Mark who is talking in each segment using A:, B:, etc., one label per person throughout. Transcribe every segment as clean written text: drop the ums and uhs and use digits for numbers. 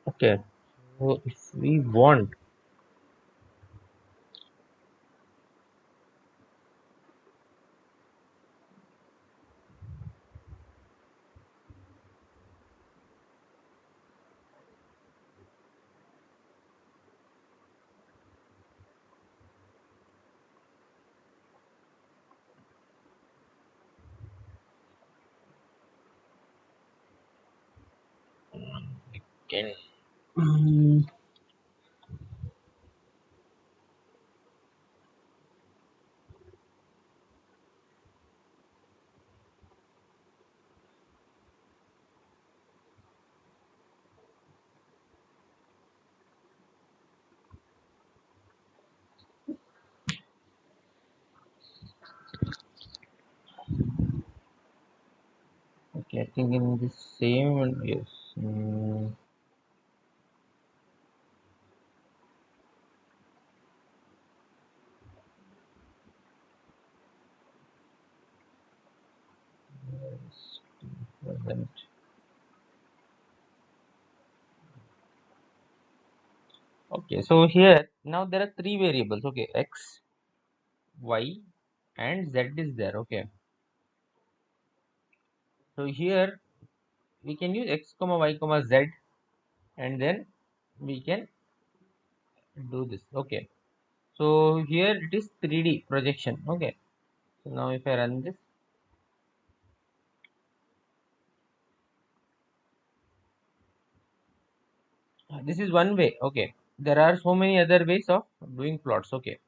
A: Okay, so if we want, can okay, I think in the same one, yes. Present. Okay, so here now there are three variables. Okay, x, y, and z is there. Okay, so here we can use x comma y comma z, and then we can do this. Okay, so here it is 3D projection. Okay, so now if I run this, this is one way. Okay, there are so many other ways of doing plots. Okay,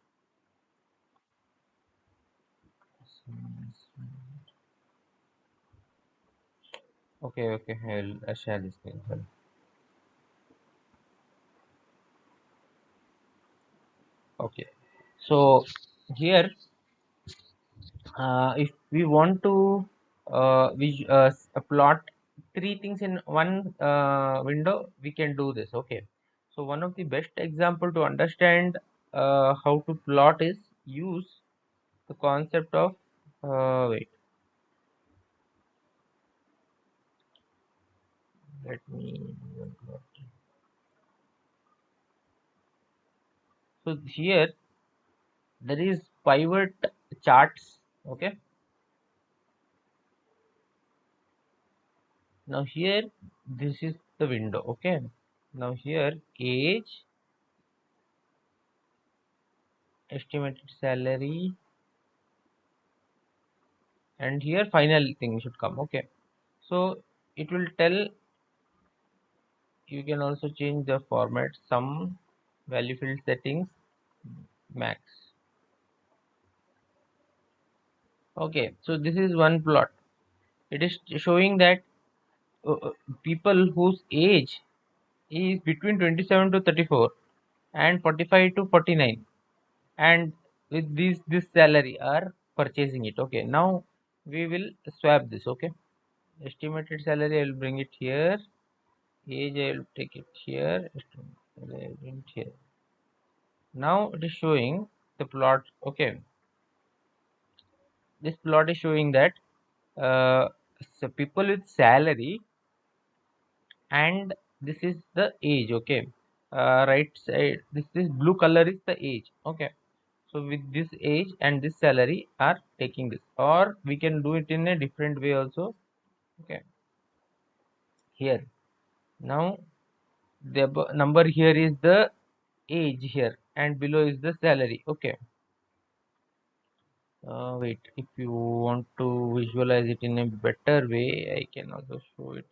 A: okay, I'll share this thing. Sorry. Okay, so here if we want to plot three things in one window, we can do this. Okay, so one of the best example to understand how to plot is use the concept of wait, let me so here there is pivot charts. Okay, now here this is the window. Okay, now here age, estimated salary, and here final thing should come. Okay, so it will tell, you can also change the format, some value field settings, max. Okay, so this is one plot. It is showing that uh, uh, people whose age is between 27 to 34 and 45 to 49, and with this salary are purchasing it. Okay, now we will swap this. Okay, estimated salary I will bring it here, age I will take it here, estimated salary I will bring it here. Now it is showing the plot. Okay, this plot is showing that uh, so people with salary, and this is the age. Okay, right side, this blue color is the age. Okay, so with this age and this salary are taking this, or we can do it in a different way also. Okay, here now the number here is the age here, and below is the salary. Okay, wait, if you want to visualize it in a better way, I can also show it.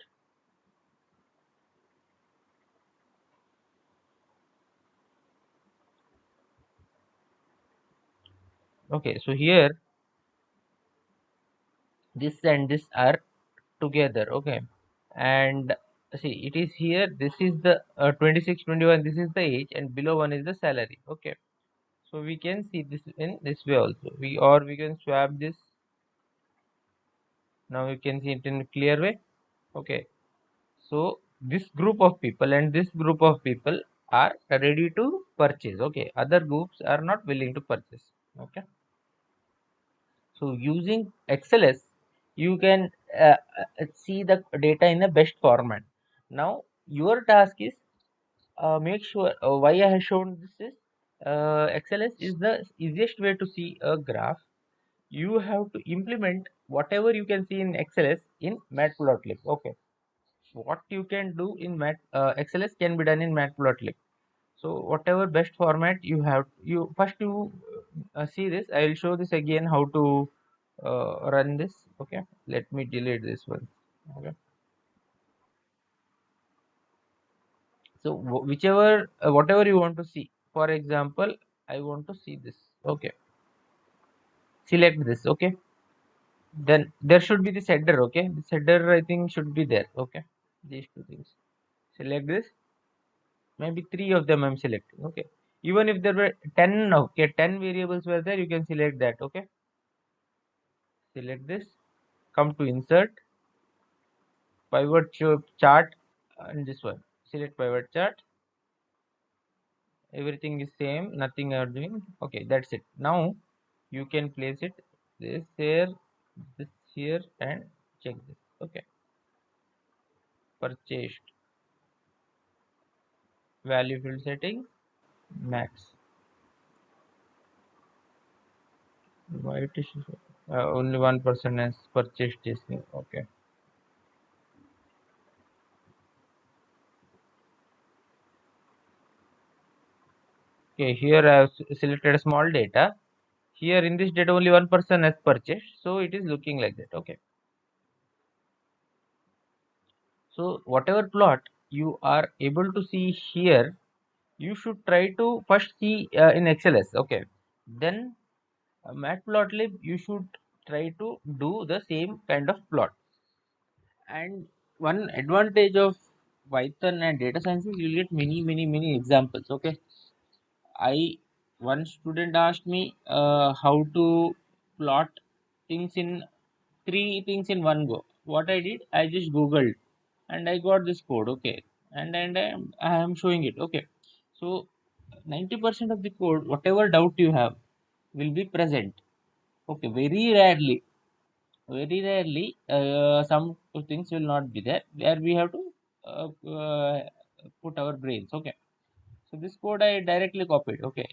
A: Okay, so here this and this are together. Okay, and see, it is here, this is the 26 21, this is the age, and below one is the salary. Okay, so we can see this in this way also, we can swap this. Now you can see it in a clear way. Okay, so this group of people and this group of people are ready to purchase. Okay, other groups are not willing to purchase. Okay, so using XLS, you can see the data in the best format. Now your task is make sure why I have shown this is XLS is the easiest way to see a graph. You have to implement whatever you can see in XLS in Matplotlib. Okay, what you can do in XLS can be done in Matplotlib. So whatever best format you have, you first you see this. I will show this again how to run this. Okay, let me delete this one. Okay, so whichever whatever you want to see. For example, I want to see this. Okay, select this. Okay, then there should be this header. Okay, this header I think should be there. Okay, these two things. Select this. Maybe three of them I'm selecting. Okay, even if there were 10. Okay, 10 variables were there, you can select that. Okay, select this, come to insert pivot chart, and this one, select pivot chart. Everything is same, nothing are doing. Okay, that's it. Now you can place it this here, this here, and check this. Okay, purchased, value field setting, max. Why it is only one person has purchased this thing. Okay, okay, here I have selected a small data. Here in this data only one person has purchased, so it is looking like that. Okay, so whatever plot you are able to see here, you should try to first see in XLS. Okay, then Matplotlib you should try to do the same kind of plot. And one advantage of Python and data science is you'll get many examples. Okay, I one student asked me how to plot things in three things in one go. What I did, I just googled and I got this code. Okay, and I am showing it. Okay, so 90% of the code, whatever doubt you have, will be present. Okay, very rarely, some things will not be there. There we have to put our brains. Okay, so this code I directly copied. Okay,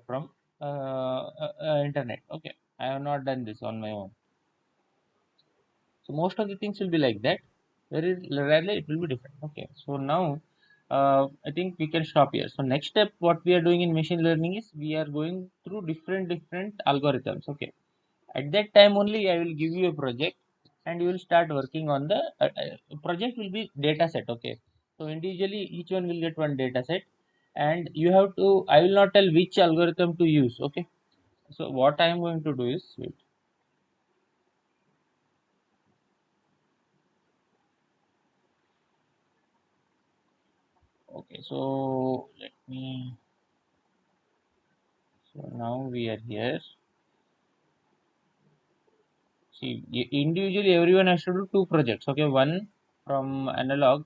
A: from internet. Okay, I have not done this on my own. So most of the things will be like that. Very rarely it will be different. Okay, so now I think we can stop here. So next step, what we are doing in machine learning is we are going through different algorithms. Okay, at that time only I will give you a project and you will start working on the project will be data set. Okay, so individually each one will get one data set and you have to, I will not tell which algorithm to use. Okay, so what I am going to do is wait. Okay, so let me, so now we are here. See, individually everyone has to do two projects. Okay, one from analog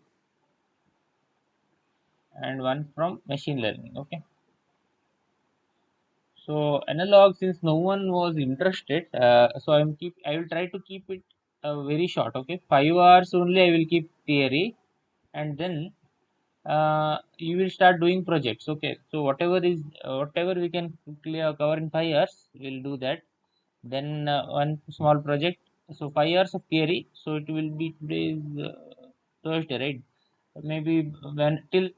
A: and one from machine learning. Okay, so analog, since no one was interested, so I will try to keep it very short. Okay, 5 hours only I will keep theory, and then you will start doing projects. Okay, so whatever we can clear cover in 5 hours, we'll do that. Then one small project. So 5 hours of theory. So it will be today's Thursday, right? Maybe when till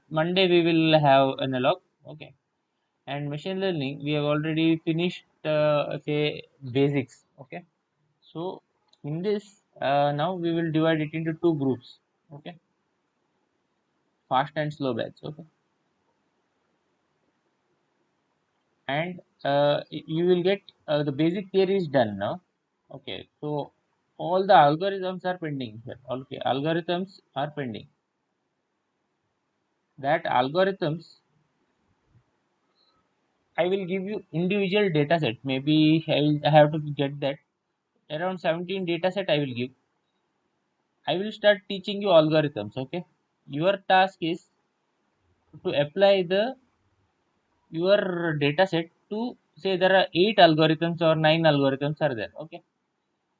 A: Monday we will have analog. Okay, and machine learning we have already finished say basics. Okay, so in this now we will divide it into two groups. Okay, fast and slow batch. Okay, and you will get the basic theory is done now. Okay, so all the algorithms are pending here. Okay, algorithms are pending. That algorithms I will give you individual data set. Maybe I have to get that around 17 data set I will give. I will start teaching you algorithms. Okay, your task is to apply the your data set to say there are 8 algorithms or 9 algorithms are there. Okay,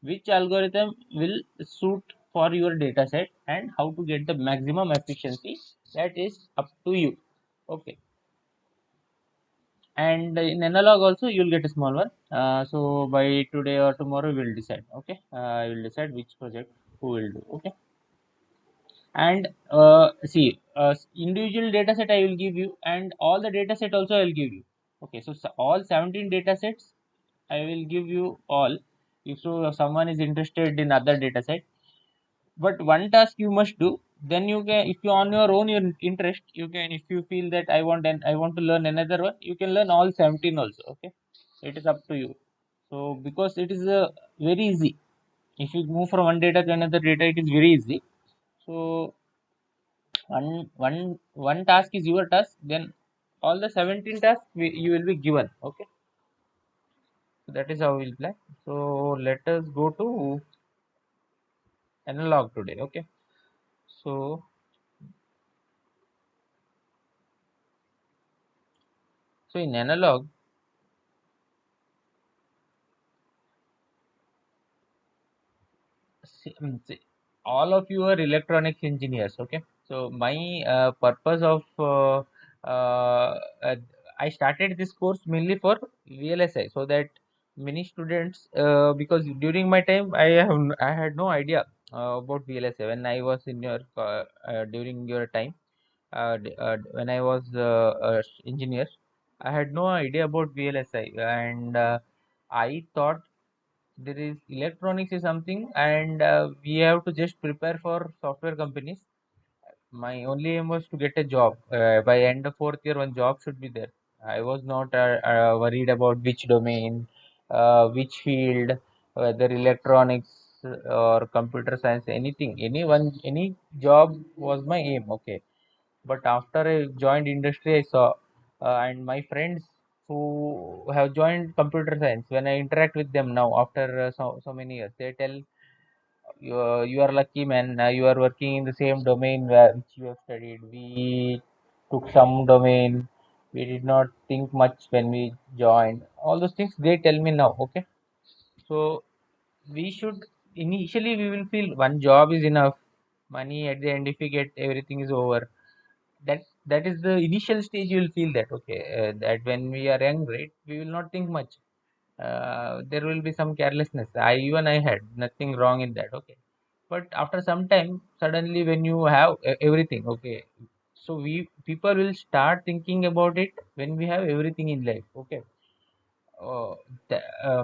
A: which algorithm will suit for your data set and how to get the maximum efficiency that is up to you. Okay. And in analog also you'll get a small one. So by today or tomorrow we'll decide. Okay, I will decide which project who will do. Okay. And see, individual data set I will give you, and all the data set also I will give you. Okay, so, all 17 data sets I will give you all. If so, if someone is interested in other data set, but one task you must do. Then you can, if you on your own your interest, you can. If you feel that I want to learn another one, you can learn all 17 also. Okay, it is up to you. So because it is very easy. If you move from one data to another data, it is very easy. So one task is your task, then all the 17 tasks you will be given. Okay, so that is how we'll play. So let us go to analog today. Okay, so in analog, all of you are electronics engineers. Okay, so my purpose of uh, I started this course mainly for VLSI, so that many students, because during my time I had no idea about VLSI when I was in your during your time, when I was engineer, I had no idea about VLSI, and I thought there is electronics is something, and we have to just prepare for software companies. My only aim was to get a job. By end of fourth year, one job should be there. I was not worried about which domain, which field, whether electronics or computer science, anything, any job was my aim. Okay, but after I joined industry, I saw, and my friends who have joined computer science, when I interact with them now after so many years, they tell, you are lucky man. You are working in the same domain which you have studied. We took some domain. We did not think much when we joined. All those things they tell me now. Okay, so we should, initially we will feel one job is enough. Money at the end, if we get, everything is over. That is the initial stage. You will feel that, okay, that when we are young, right, we will not think much. There will be some carelessness. I had nothing wrong in that. Okay, but after some time, suddenly when you have everything, okay, so we people will start thinking about it when we have everything in life. Okay. Oh,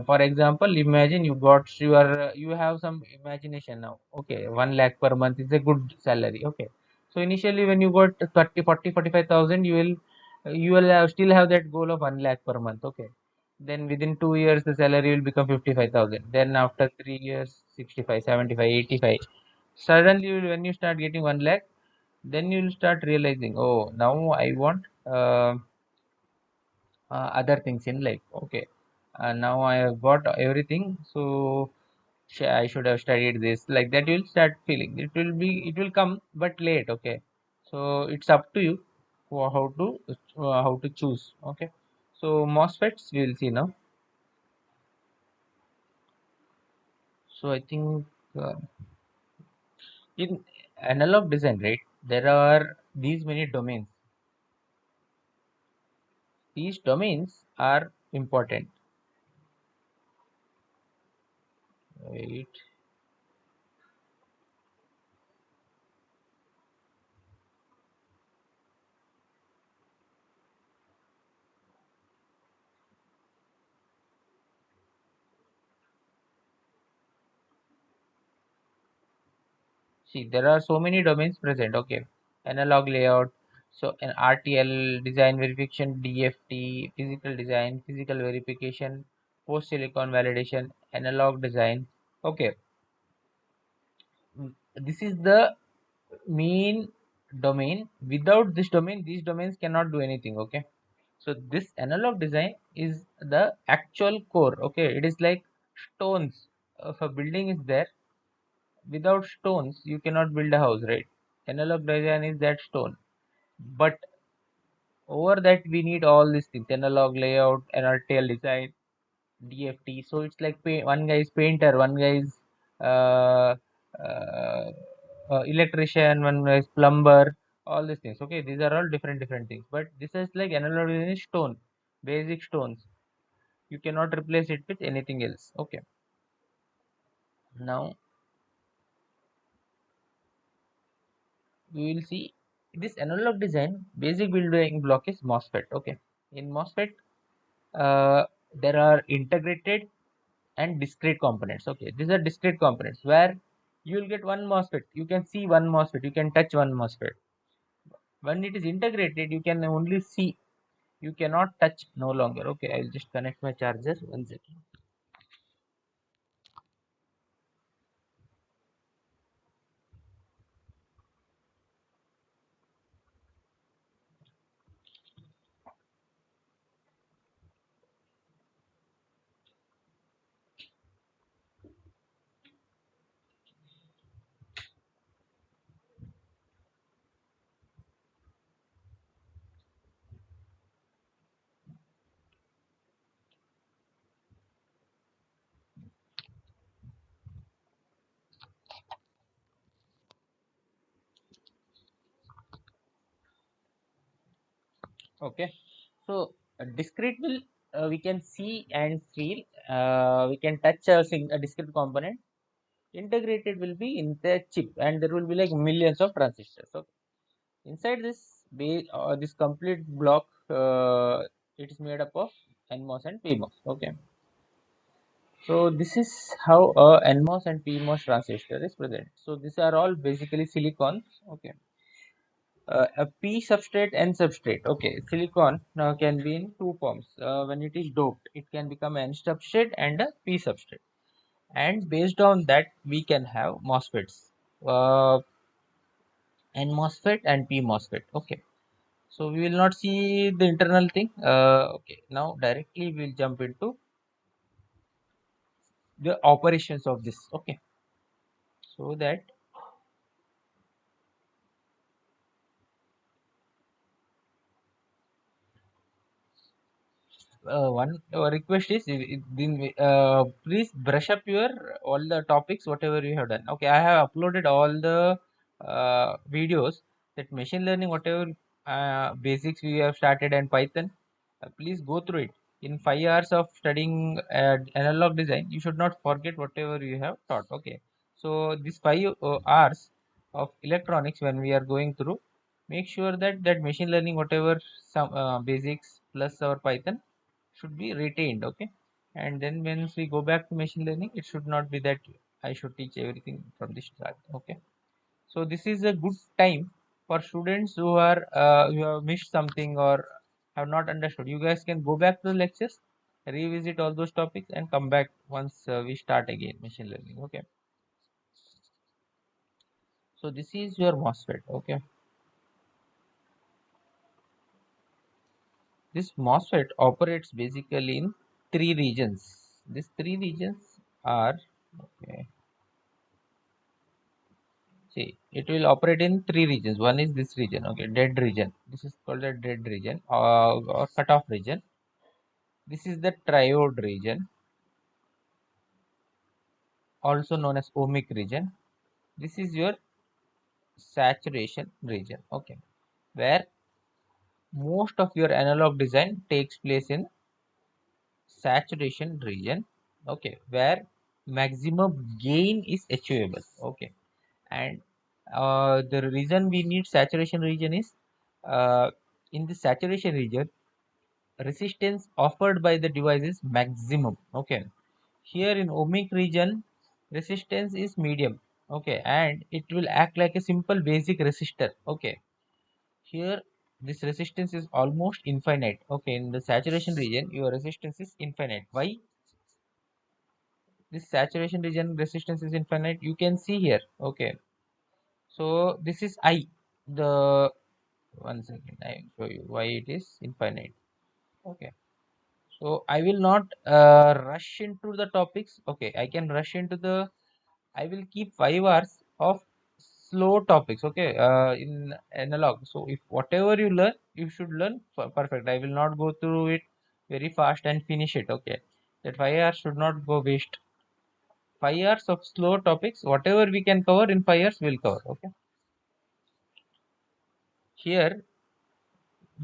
A: for example, imagine you have some imagination now. Okay, 1 lakh per month is a good salary. Okay, so initially when you got 30, 40, 45,000, you will still have that goal of 1 lakh per month. Okay, then within 2 years the salary will become 55,000. Then after 3 years, 65, 75, 85. Suddenly when you start getting 1 lakh, then you'll start realizing, oh, now I want other things in life. Okay, now I have got everything, so I should have studied this. Like that, you'll start feeling it will come, but late. Okay, so it's up to you how to choose. Okay, so MOSFETs we will see now. So I think uh, in analog design, right, there are these many domains. These domains are important. Wait. See, there are so many domains present. Okay, analog layout, so an RTL, design verification, DFT, physical design, physical verification, post silicon validation, analog design. Okay, this is the main domain. Without this domain, these domains cannot do anything. Okay, so this analog design is the actual core. Okay, it is like stones. If a building is there, without stones you cannot build a house, right? Analog design is that stone, but over that we need all these things: analog layout, NRTL design, DFT. So it's like one guy is painter, one guy is uh, uh, electrician, one guy is plumber. all these things. Okay, these are all different things, but this is like analog design is stone, basic stones. You cannot replace it with anything else. Okay, now we will see this analog design. Basic building block is MOSFET. Okay, in MOSFET, there are integrated and discrete components. Okay, these are discrete components where you will get one MOSFET. You can see one MOSFET. You can touch one MOSFET. When it is integrated, you can only see. You cannot touch no longer. Okay, I'll just connect my charger. One second. Okay, so discrete will we can see and feel. We can touch a discrete component. Integrated will be in the chip, and there will be like millions of transistors. So inside this this complete block, it is made up of NMOS and PMOS. Okay, so this is how a NMOS and PMOS transistor is present. So these are all basically silicons. Okay, a P substrate, N substrate. Okay, silicon now can be in two forms. When it is doped, it can become N substrate and a P substrate. And based on that, we can have MOSFETs, N MOSFET and P MOSFET. Okay, so we will not see the internal thing. Okay, now directly we'll jump into the operations of this. Okay, so that one request is please brush up your all the topics whatever you have done. Okay, I have uploaded all the videos that machine learning whatever basics we have started and Python. Please go through it. In 5 hours of studying analog design, you should not forget whatever you have taught. Okay, so these 5 hours of electronics when we are going through, make sure that machine learning whatever some basics plus our Python should be retained. Okay, and then once we go back to machine learning, it should not be that I should teach everything from the start. Okay, so this is a good time for students who have missed something or have not understood. You guys can go back to the lectures, revisit all those topics and come back once we start again machine learning. Okay, so this is your MOSFET. Okay, this MOSFET operates basically in three regions. These three regions are, okay, see, it will operate in three regions. One is this region, okay, dead region. This is called a dead region or cutoff region. This is the triode region, also known as ohmic region. This is your saturation region, okay, where most of your analog design takes place in saturation region, okay, where maximum gain is achievable. Okay, and the reason we need saturation region is in the saturation region resistance offered by the device is maximum. Okay, here in ohmic region resistance is medium. Okay, and it will act like a simple basic resistor. Okay, here this resistance is almost infinite. Okay, in the saturation region your resistance is infinite. Why this saturation region resistance is infinite? You can see here. Okay, so this is I, the one second I will show you why it is infinite. Okay, so I will not rush into the topics. Okay, I can rush into the, I will keep 5 hours of slow topics. Okay, in analog. So if whatever you learn, you should learn perfect. I will not go through it very fast and finish it. Okay, that 5 hours should not go waste. 5 hours of slow topics, whatever we can cover in 5 hours, we'll cover. Okay, here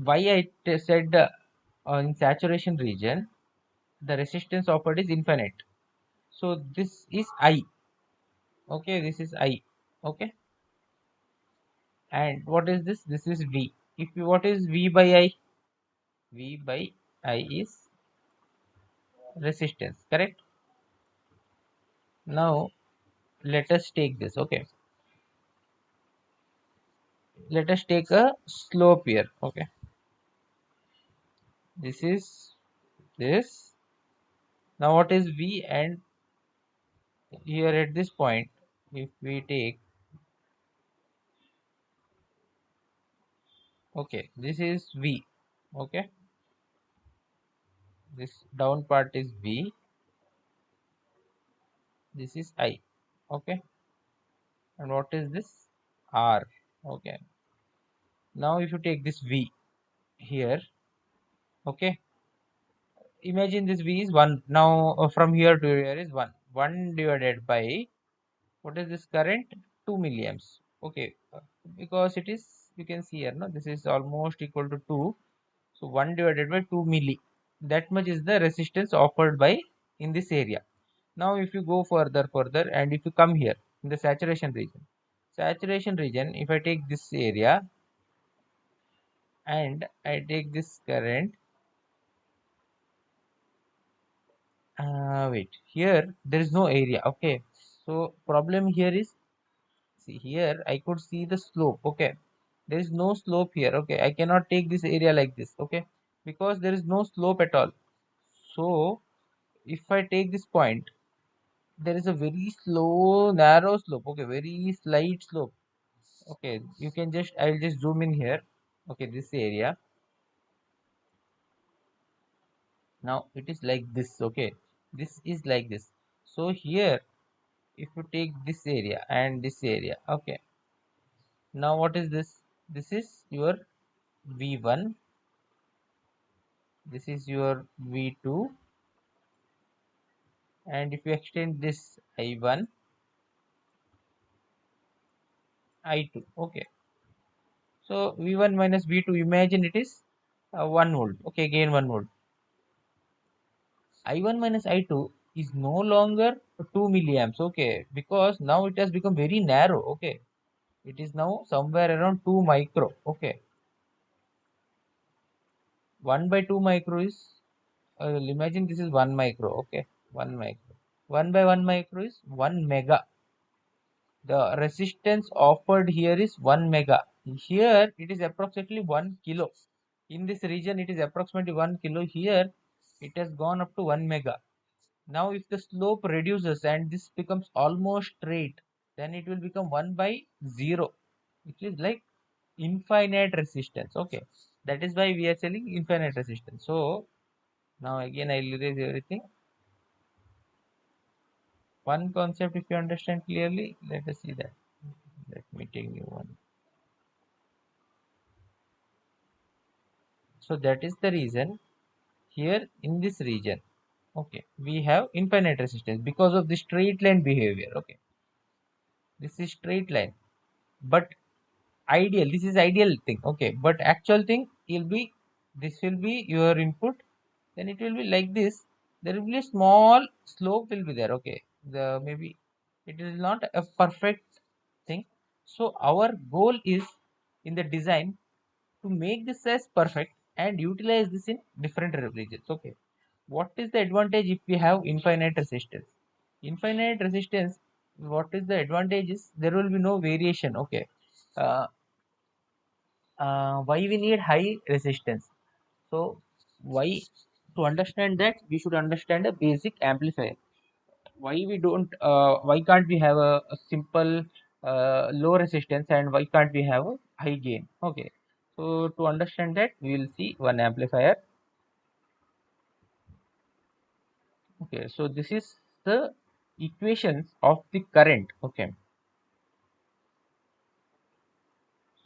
A: why said in saturation region the resistance offered is infinite. So this is I. Okay, this is I. Okay, and what is this? This is V. If you, what is V by I? V by I is resistance, correct? Now let us take this. Okay, let us take a slope here. Okay, this is this. Now what is V? And here at this point, if we take, okay, this is V. Okay, this down part is V, this is I. Okay, and what is this? R. Okay, now if you take this V here, okay, imagine this V is 1. Now from here to here is 1. 1 divided by, what is this current? 2 milliamps. Okay, because it is, you can see here, no, this is almost equal to 2. So 1 divided by 2 milli, that much is the resistance offered by in this area. Now if you go further and if you come here in the saturation region, if I take this area and I take this current, wait, here there is no area. Okay, so problem here is, see here I could see the slope. Okay, there is no slope here. Okay, I cannot take this area like this. Okay, because there is no slope at all. So if I take this point, there is a very slow narrow slope. Okay, very slight slope. Okay, you can just, I'll just zoom in here. Okay, this area, now it is like this. Okay, this is like this. So here if you take this area and this area, okay, now what is this? This is your V1, this is your V2, and if you extend this I1, I2. Okay, so V1 minus V2, imagine it is 1 volt. Okay, again 1 volt. I1 minus I2 is no longer 2 milliamps. Okay, because now it has become very narrow. Okay, it is now somewhere around 2 micro. Okay, 1 by 2 micro is, imagine this is 1 micro. Okay, 1 micro, 1 by 1 micro is 1 mega. The resistance offered here is 1 mega. Here it is approximately 1 kilo. In this region it is approximately 1 kilo. Here it has gone up to 1 mega. Now if the slope reduces and this becomes almost straight, then it will become 1 by 0, which is like infinite resistance. Okay, that is why we are selling infinite resistance. So now again I'll erase everything. One concept, if you understand clearly, let us see that. Let me take new one. So that is the reason here in this region, okay, we have infinite resistance because of the straight line behavior. Okay, this is straight line, but ideal, this is ideal thing. Okay, but actual thing will be, this will be your input, then it will be like this. There will be a small slope will be there. Okay, the maybe it is not a perfect thing. So our goal is in the design to make this as perfect and utilize this in different regions. Okay, what is the advantage if we have infinite resistance? Infinite resistance, what is the advantage is there will be no variation. Okay, uh, why we need high resistance? So why, to understand that we should understand a basic amplifier. Why we don't, why can't we have a simple low resistance, and why can't we have a high gain? Okay, so to understand that we will see one amplifier. Okay, so this is the equations of the current. Okay,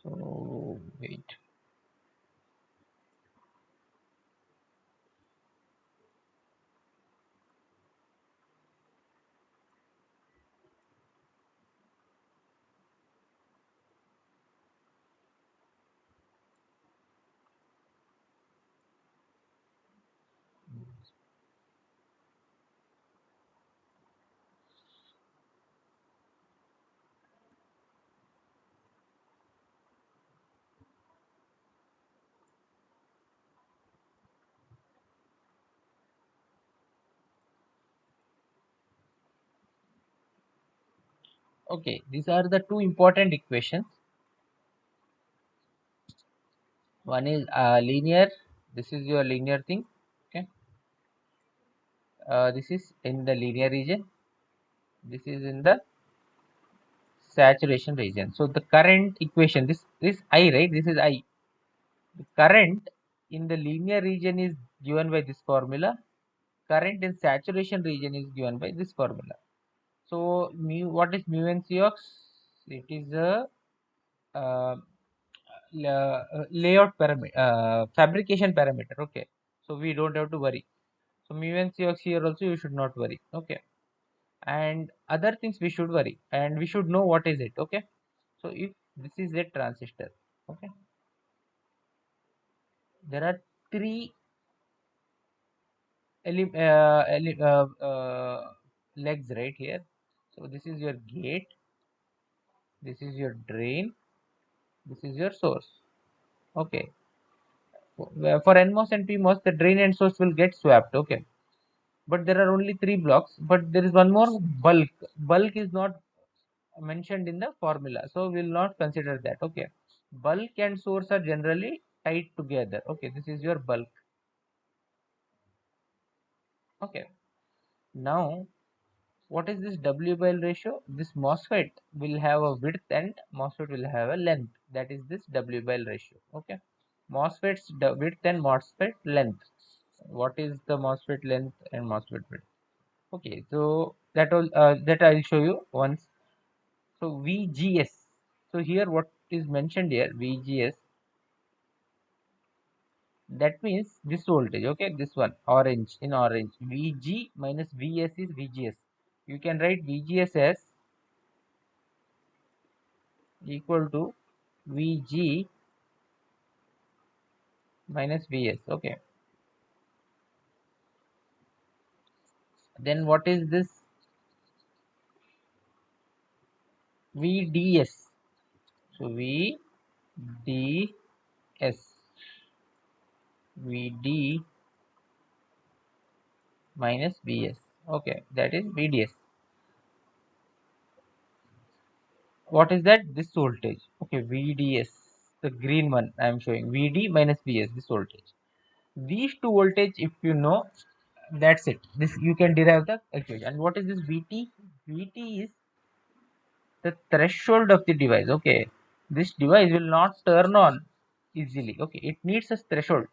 A: so wait. Okay, these are the two important equations. One is linear. This is your linear thing. Okay, this is in the linear region. This is in the saturation region. So the current equation, this I, right? This is I. The current in the linear region is given by this formula. Current in saturation region is given by this formula. So mu, what is mu and Cox? It is a uh, layout parameter, fabrication parameter. Okay, so we don't have to worry. So mu and Cox here also you should not worry. Okay, and other things we should worry, and we should know what is it. Okay, so if this is a transistor, okay, there are three legs right here. So this is your gate, this is your drain, this is your source. Okay, for NMOS and PMOS, the drain and source will get swapped. Okay, but there are only three blocks. But there is one more, bulk. Bulk is not mentioned in the formula, so we will not consider that. Okay, bulk and source are generally tied together. Okay, this is your bulk. Okay, now what is this W by L ratio? This MOSFET will have a width and MOSFET will have a length. That is this W by L ratio. Okay, MOSFET's width and MOSFET length. What is the MOSFET length and MOSFET width? Okay, so that I'll show you once. So VGS. So here what is mentioned here, VGS, that means this voltage. Okay, this one, orange, in orange, VG minus VS is VGS. You can write VGS as equal to VG minus Vs. Okay, then what is this VDS? So VDS, VD minus Vs. Okay, that is VDS. What is that? This voltage. Okay, VDS, the green one I am showing, VD minus Vs, this voltage. These two voltage, if you know, that's it. This you can derive the equation. And what is this VT? VT is the threshold of the device. Okay, this device will not turn on easily. Okay, it needs a threshold.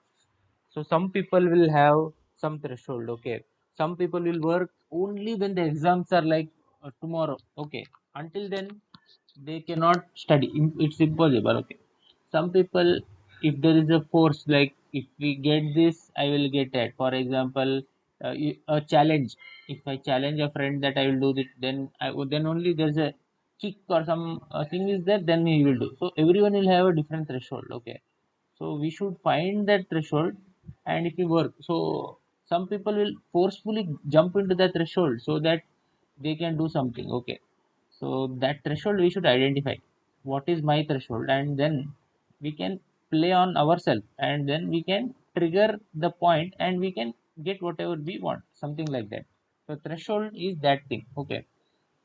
A: So some people will have some threshold. Okay, some people will work only when the exams are like tomorrow. Okay, until then they cannot study. It's impossible. Okay, some people, if there is a force, like if we get this, I will get that. For example, a challenge, if I challenge a friend that I will do it, then then only there's a kick or some thing is there, then he will do. So everyone will have a different threshold. Okay, so we should find that threshold, and if we work, so some people will forcefully jump into that threshold so that they can do something. Okay, so that threshold we should identify. What is my threshold? And then we can play on ourselves, and then we can trigger the point, and we can get whatever we want. Something like that. So threshold is that thing. Okay.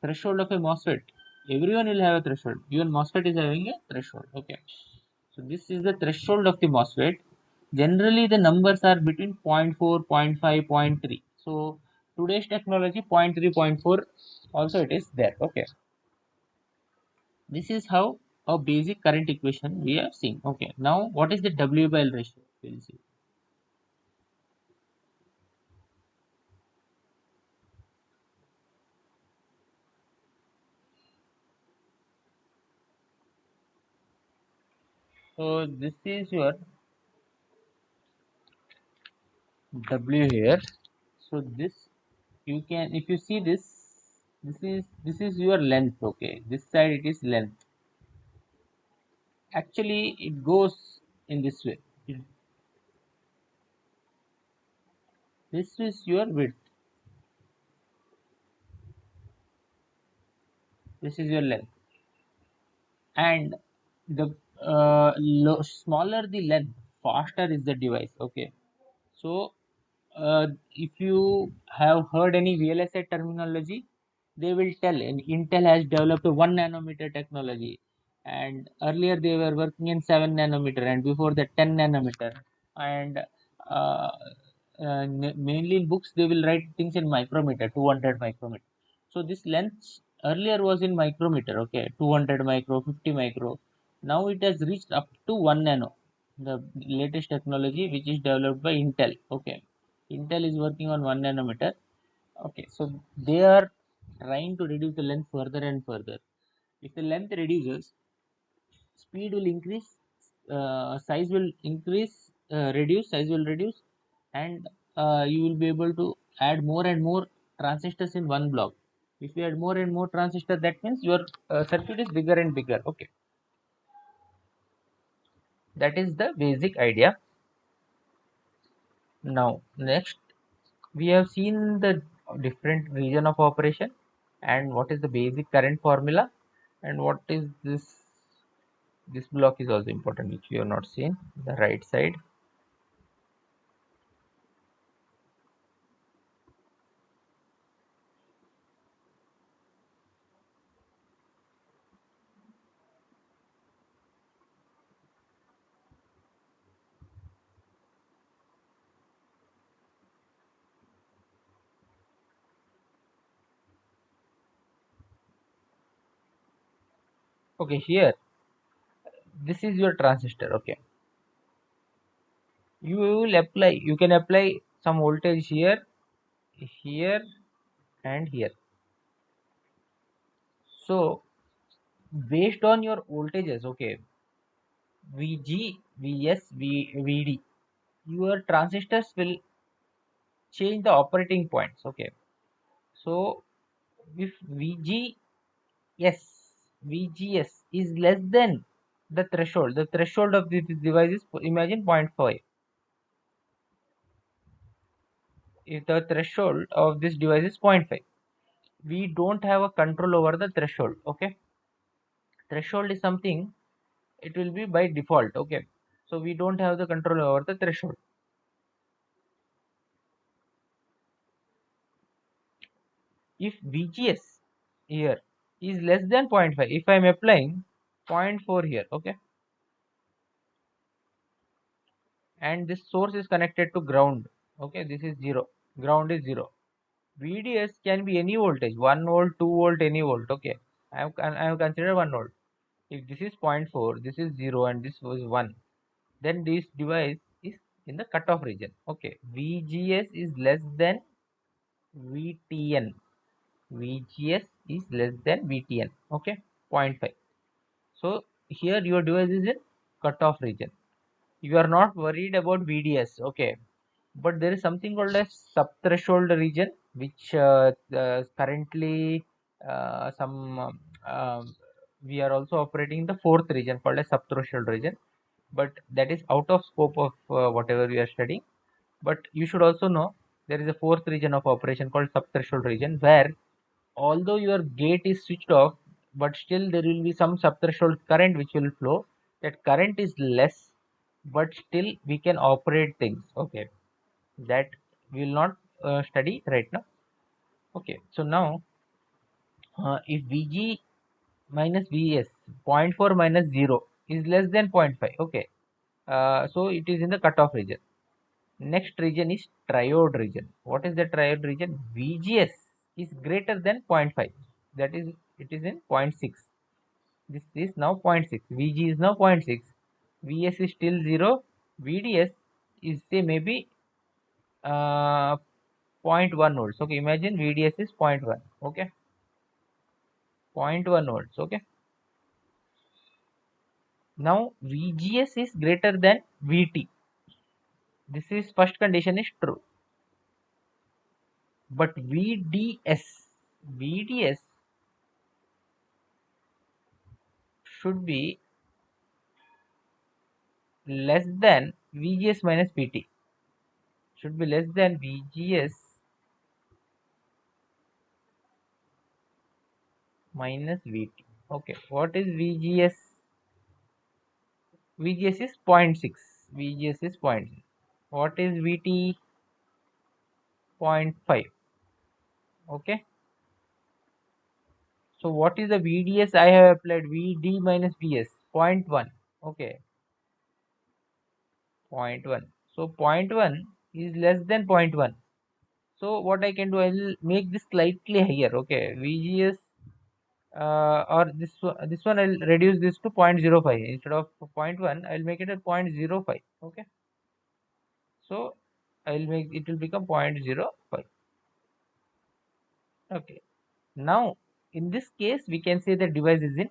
A: Threshold of a MOSFET. Everyone will have a threshold. Even MOSFET is having a threshold. Okay. So this is the threshold of the MOSFET. Generally, the numbers are between zero point 0.4, zero point 0.5, zero point 0.3. So today's technology 0.3, zero point 0.4 also it is there. Okay. This is how a basic current equation we have seen. Okay, now what is the W by L ratio? We'll see. So this is your W here. So this, you can, if you see this, this is your length. Okay, this side it is length. Actually, it goes in this way. This is your width. This is your length, and the smaller the length, faster is the device. Okay, so if you have heard any VLSI terminology, they will tell, and Intel has developed a 1 nanometer technology, and earlier they were working in 7 nanometer, and before that 10 nanometer, and uh, mainly in books they will write things in micrometer, 200 micrometer. So this length earlier was in micrometer, okay, 200 micro, 50 micro. Now it has reached up to 1 nano, the latest technology which is developed by Intel. Okay, Intel is working on 1 nanometer. Okay, so they are trying to reduce the length further and further. If the length reduces, speed will increase, size will increase, reduce, size will reduce, and you will be able to add more and more transistors in one block. If you add more and more transistors, that means your circuit is bigger and bigger. Okay, that is the basic idea. Now, next, we have seen the different region of operation and what is the basic current formula and what is this block is also important, which we have not seen, the right side. Okay, here this is your transistor. Okay, you can apply some voltage here, here, and here. So based on your voltages, okay, VG, VS, VD, your transistors will change the operating points. Okay, so if VGS is less than the threshold of this device is, imagine, 0.5. If the threshold of this device is 0.5, we don't have a control over the threshold. Okay, threshold is something, it will be by default. Okay, so we don't have the control over the threshold. If VGS here is less than 0.5, if I am applying 0.4 here, okay, and this source is connected to ground, okay, this is 0, ground is 0, VDS can be any voltage, 1 volt, 2 volt, any volt. Okay, I have considered 1 volt. If this is zero point 0.4, this is 0, and this was 1, then this device is in the cutoff region. Okay, VGS is less than VTN. VGS is less than VTN. Okay, zero point 0.5. So here your device is in cutoff region. You are not worried about VDS. Okay, but there is something called as subthreshold region, which currently some we are also operating the fourth region called as subthreshold region, but that is out of scope of whatever we are studying. But you should also know there is a fourth region of operation called subthreshold region, where although your gate is switched off, but still there will be some subthreshold current which will flow. That current is less, but still we can operate things. Okay, that we will not study right now. Okay, so now if VG minus VS, zero point 0.4 minus 0 is less than 0.5. Okay, so it is in the cutoff region. Next region is triode region. What is the triode region? VGS is greater than 0.5. That is, it is in 0.6. This is now 0.6. VG is now 0.6. VS is still 0. VDS is, say, maybe uh, zero point 0.1 volts. Okay, imagine VDS is 0.1. Okay, 0.1 volts. Okay, now VGS is greater than VT. This is first condition is true, but VDS should be less than VGS minus VT. Should be less than VGS minus VT. Okay, what is VGS? VGS is 0.6. VGS is 0.6. What is VT? 0.5. Okay, So what is the VDS I have applied? VD minus VS, 0.1. Okay, 0.1. So 0.1 is less than 0.1. So what I can do, I will make this slightly higher. Okay, VGS or this one I'll reduce this to 0.05 instead of 0.1. I'll make it at 0.05. Okay, so I'll make it will become 0.05. Okay, now in this case we can say the device is in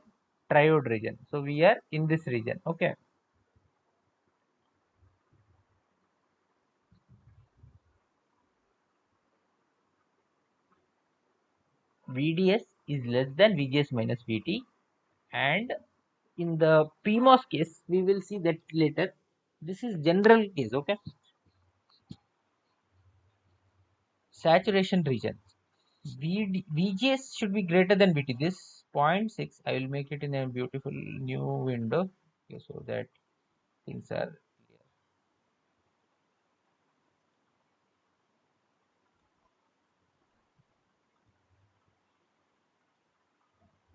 A: triode region. So we are in this region. Okay, VDS is less than VGS minus VT, and in the PMOS case we will see that later. This is general case. Okay, saturation region. VGS should be greater than VT. This zero point 0.6, I will make it in a beautiful new window, okay, so that things are clear.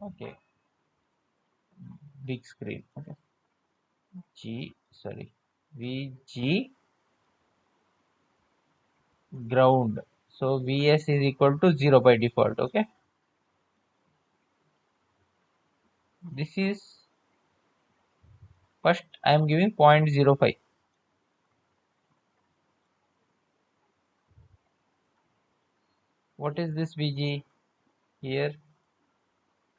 A: Okay, big screen. Okay, VG ground. So Vs is equal to 0 by default. Okay, this is first I am giving 0.05. What is this VG here?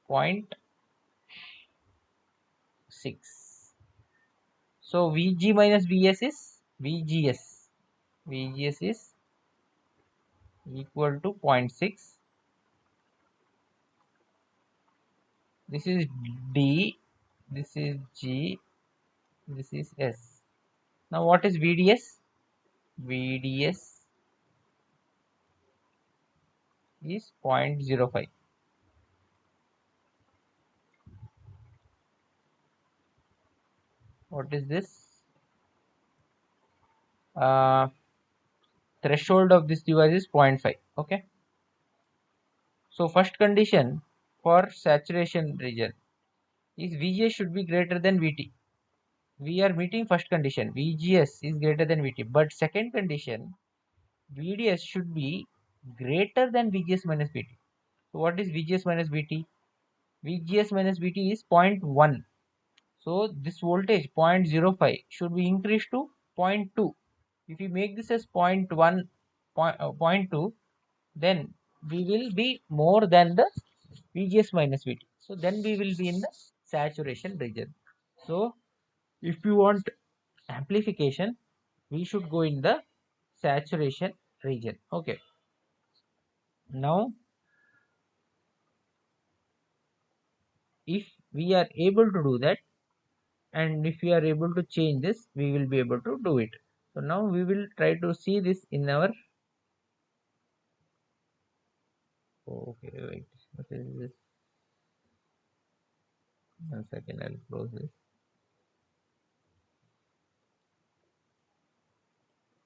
A: 0.6. So VG minus Vs is VGS. VGS is equal to 0.6. This is D, this is G, this is S. Now what is VDS? VDS is 0.05. What is this? Threshold of this device is 0.5. Okay. So first condition for saturation region is VGS should be greater than VT. We are meeting first condition. VGS is greater than VT. But second condition, VDS should be greater than VGS minus VT. So what is VGS minus VT? VGS minus VT is 0.1. So this voltage 0.05 should be increased to zero point 0.2. If you make this as 0.1, 0.2, then we will be more than the VGS minus VT. So then we will be in the saturation region. So if you want amplification, we should go in the saturation region. Okay. Now, if we are able to do that, and if we are able to change this, we will be able to do it. So now we will try to see this in our, okay, wait, what is this? One second, I'll close this.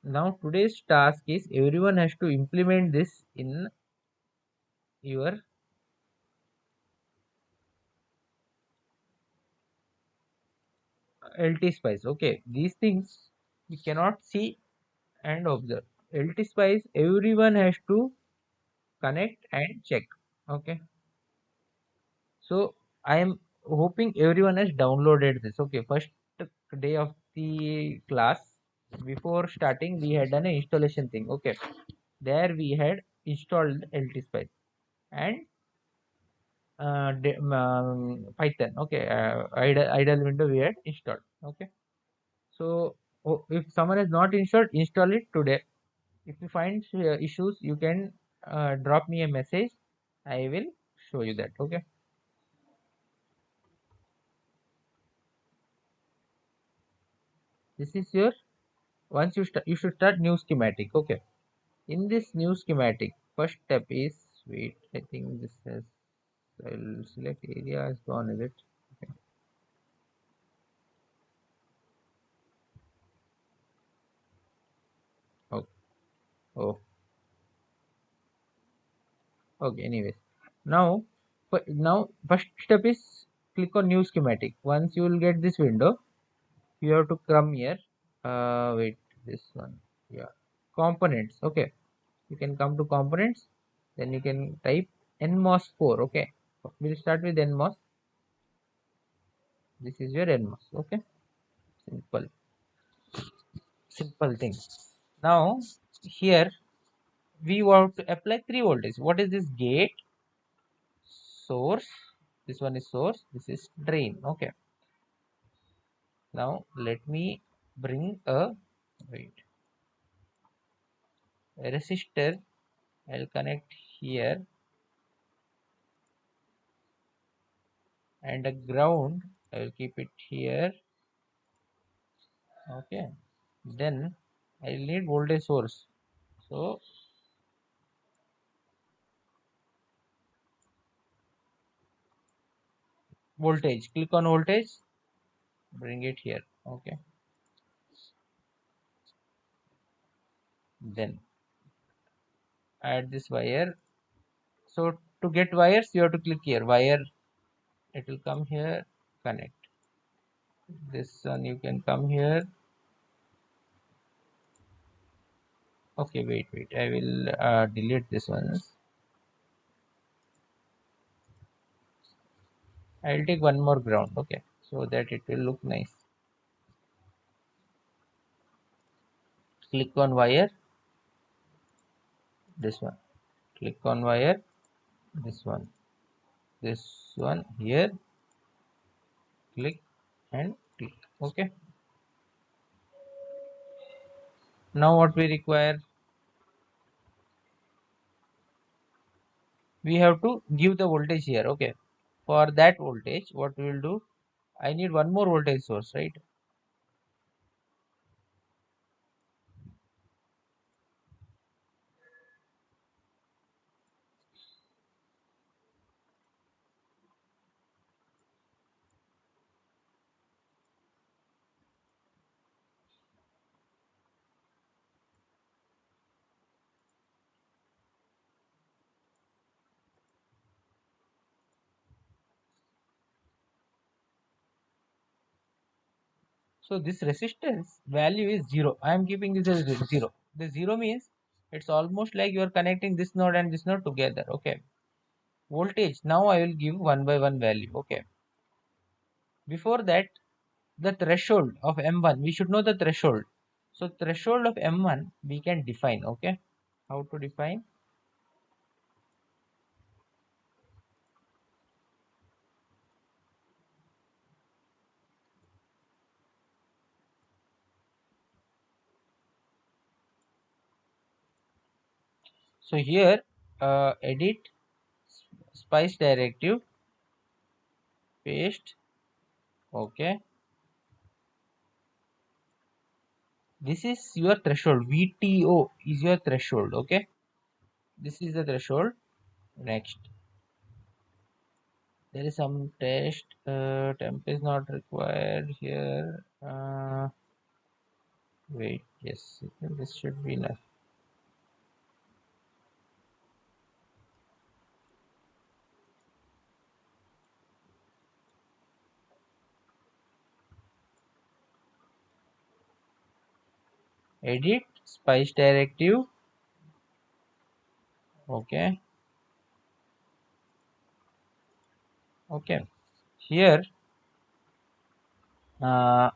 A: Now today's task is everyone has to implement this in your LT Spice. Okay, these things we cannot see and observe. LT Spice, everyone has to connect and check. Okay, so I am hoping everyone has downloaded this. Okay, first day of the class, before starting we had done an installation thing. Okay, there we had installed LTSpice and Python. Okay, idle window we had installed. Okay, so if someone has not installed, install it today. If you find issues, you can drop me a message. I will show you that. Okay, this is your, once you start, you should start new schematic. Okay, in this new schematic, first step is, wait, I think this has, I'll select area as gone, is it? Okay. Oh, oh, okay. Anyways, now Now first step is click on new schematic. Once you will get this window, you have to come here. Wait, this one. Yeah, components. Okay, you can come to components, then you can type nmos 4. Okay, we'll start with nmos. This is your nmos. Okay, simple thing. Now here we want to apply 3 voltage. What is this? Gate, source, this one is source, this is drain. Okay, now let me bring a, wait, a resistor. I'll connect here, and a ground I will keep it here. Okay, then I need voltage source. So voltage, click on voltage, bring it here. Okay, then add this wire. So to get wires, you have to click here, wire, it will come here, connect. This one you can come here. Okay, wait, I will delete this one. I will take one more ground. Okay, so that it will look nice. Click on wire, this one. Click on wire, this one. This one here, click and click. Okay, now what we require, we have to give the voltage here. Okay, for that voltage, what we will do, I need one more voltage source, right? So this resistance value is 0. I am keeping this as 0. The 0 means it's almost like you are connecting this node and this node together. Okay. Voltage, now I will give one by one value. Okay. Before that, the threshold of M1, we should know the threshold. So threshold of M1 we can define. Okay. How to define? So here, edit, spice directive, paste. Okay. This is your threshold. VTO is your threshold. Okay. This is the threshold. Next, there is some test. Temp is not required here. Wait, yes, this should be enough. Edit, spice directive. Okay, okay. Here, uh,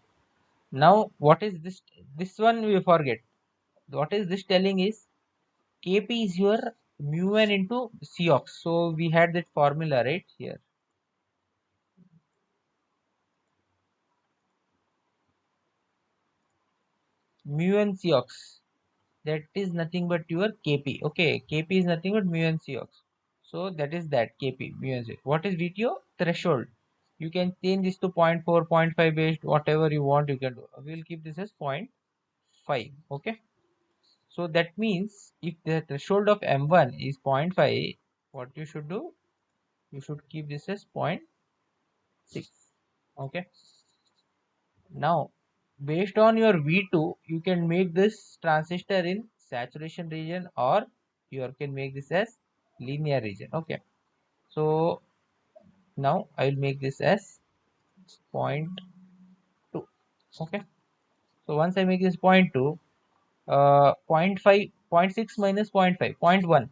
A: now what is this? This one we forget. What is this telling is Kp is your mu n into Cox. So we had that formula right here. Mu n Cox. That is nothing but your Kp. Okay, Kp is nothing but mu n Cox. So that is that Kp mu n Cox. What is VTO? Threshold. You can change this to 0.4, 0.5 based, whatever you want you can do. We'll keep this as 0.5. Okay. So that means if the threshold of M1 is 0.5, what you should do? You should keep this as 0.6. Okay. Now, based on your V2, you can make this transistor in saturation region, or you can make this as linear region. Okay. So Now I will make this as point 2. Okay, so once I make this point 2, point 5, point 6 minus point 5, point 1.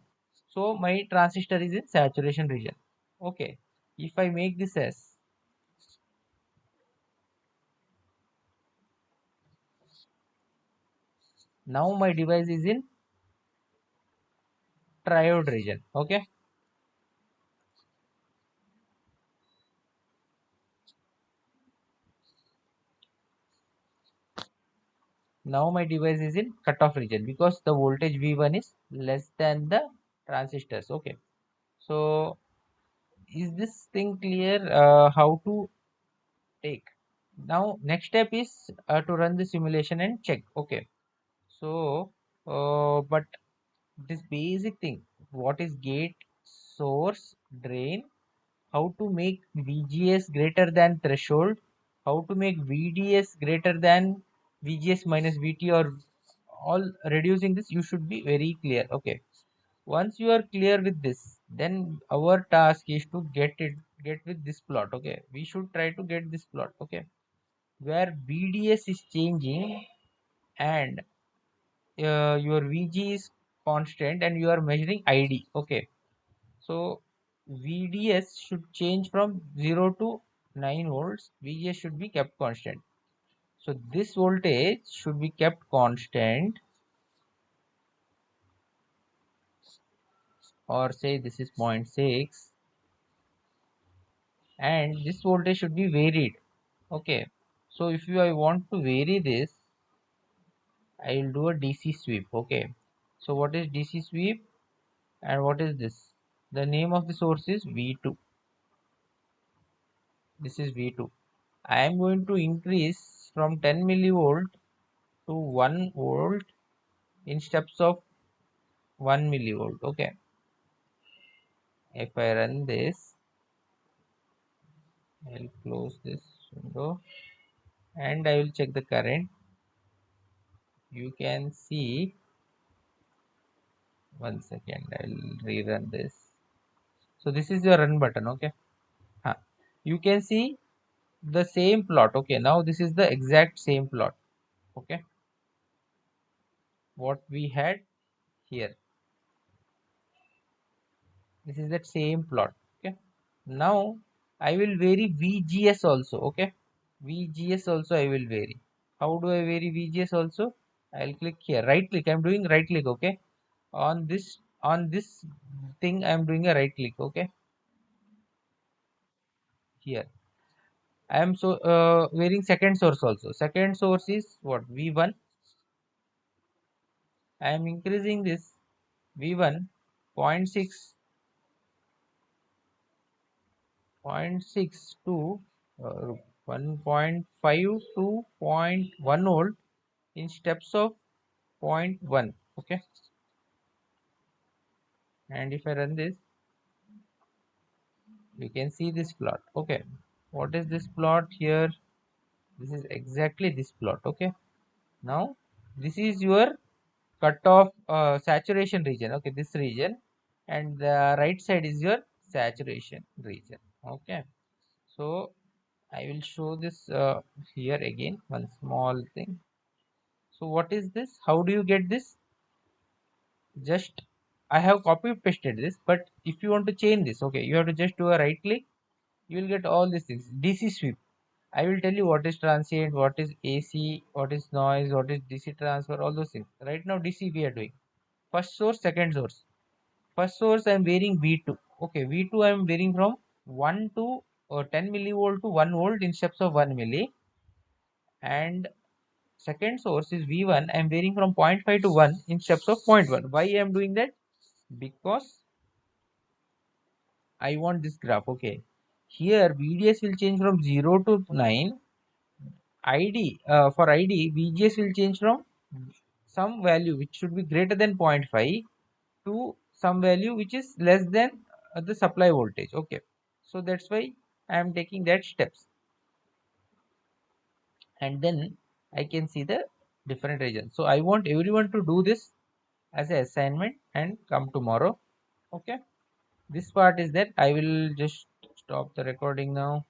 A: So my transistor is in saturation region. Okay, if I make this as, now my device is in triode region. Okay, now my device is in cutoff region because the voltage V1 is less than the transistors. Okay, so is this thing clear? How to take? Now next step is to run the simulation and check. Okay, so but this basic thing, what is gate, source, drain, how to make VGS greater than threshold, how to make VDS greater than VGS minus VT, or all reducing this, you should be very clear. Okay, once you are clear with this, then our task is to get with this plot. Okay, we should try to get this plot. Okay, where VDS is changing and your VG is constant and you are measuring ID. Okay, so VDS should change from 0 to 9 volts. VGS should be kept constant. So this voltage should be kept constant, or say this is 0.6, and this voltage should be varied. Okay, so if I want to vary this, I will do a DC sweep. Okay, so what is DC sweep and what is this? The name of the source is V2. This is V2. I am going to increase from 10 millivolt to 1 volt in steps of 1 millivolt. Okay, if I run this, I'll close this window and I will check the current. You can see, one second, I'll rerun this. So this is your run button. Okay, you can see the same plot. Okay, now this is the exact same plot. Okay, what we had here, this is that same plot. Okay, now I will vary VGS also. Okay, VGS also I will vary. How do I vary VGS also? I'll click here, right click, I'm doing right click. Okay, on this thing I'm doing a right click. Okay, here I am so varying second source also. Second source is what, V1. I am increasing this V1 0.6 to 1.5 to zero point 1 volt in steps of 0.1. Okay, and if I run this, you can see this plot. Okay, what is this plot here? This is exactly this plot. Okay, now this is your cutoff saturation region. Okay, this region, and the right side is your saturation region. Okay, so I will show this here again, one small thing. So what is this? How do you get this? Just I have copy pasted this, but if you want to change this, okay, you have to just do a right click. You will get all these things. DC sweep. I will tell you what is transient, what is AC, what is noise, what is DC transfer, all those things. Right now DC we are doing. First source, second source. First source I am varying V2. Okay, V2 I am varying from 1 to 10 millivolt to 1 volt in steps of 1 milli. And second source is V1. I am varying from 0.5 to 1 in steps of 0.1. Why I am doing that? Because I want this graph. Okay, here VDS will change from 0 to 9. ID for ID, VGS will change from some value which should be greater than zero point 0.5 to some value which is less than the supply voltage. Okay, so that's why I am taking that steps, and then I can see the different regions. So I want everyone to do this as an assignment and come tomorrow. Okay, this part is that I will just stop the recording now.